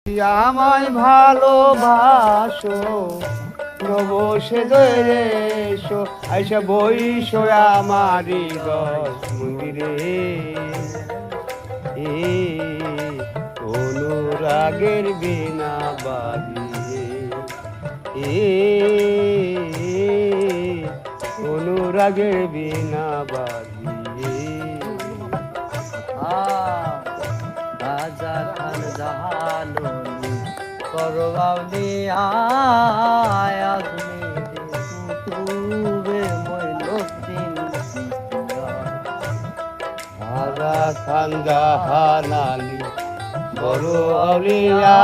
আমায় ভালোবাসো নবসে এসো আইসা বইসো আমারি মন্দিরে অনুরাগের বিনা বাজিয়ে অনুরাগের বিনা বাজিয়ে রাজা খান জাহালনি করবাউনি আয়াজনি তুবে মইলুদ্দিন রাজা খান জাহালানি বড় আউলিয়া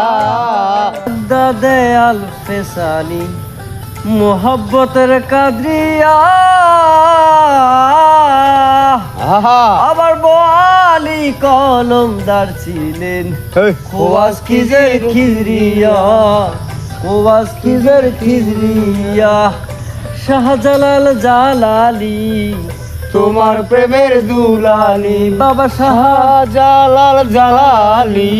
দাদে আল ফেসানি মোহব্বতের কাদরিয়া আবার বোয়ালি কলমদার ছিলেন খোয়াজ খিজের খিজরিয়া খোয়াজ খিজের খিজরিয়া শাহজালাল জালালি তোমার প্রেমের দুলালি বাবা শাহজালাল জালালি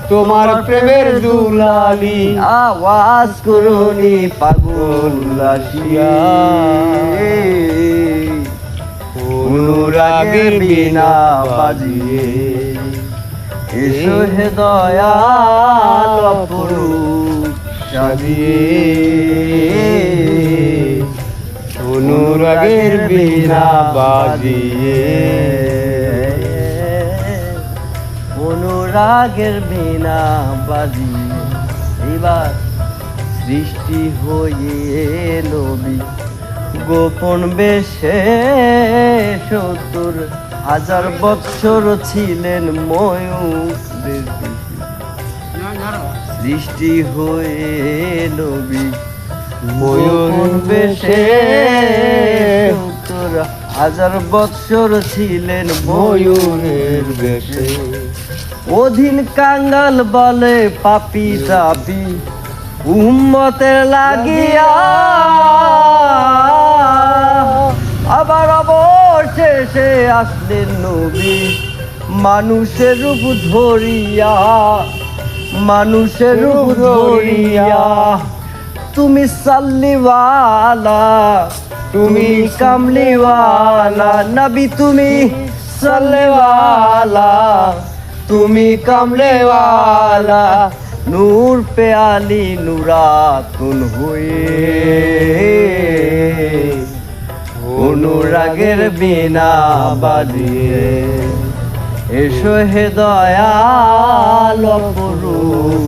তোমার প্রেমের দুলালি আওয়াজ করুনি পাগল রাশিয়া অনুরাগের বিনা বাজিয়ে এসো হে দয়াল অপরূপ সাজিয়ে অনুরাগের বিনা বাজিয়ে অনুরাগের বিনা বাজিয়ে এবার সৃষ্টি হয়ে নবী গোপন বেশে ৭০,০০০ বৎসর ছিলেন ময়ূরের সৃষ্টি হয়ে নবী ময়ূর বেশে ৭০,০০০ বৎসর ছিলেন ময়ূরের বেশে অধীন কাঙ্গাল বলে পাপি তাপি উম্মতের লাগিয়া আবার অবশেষে আসলেন নবী মানুষের রূপ ধরিয়া মানুষের রূপ ধরিয়া তুমি সাল্লিওয়ালা তুমি কামলিওয়ালা নবী তুমি সাল্লিওয়ালা তুমি কামলেওয়ালা নূর पे আলী নুরাতুন হয়ে অনুরাগের বিনা বাজিয়ে এসো হে দয়াল অপরূপ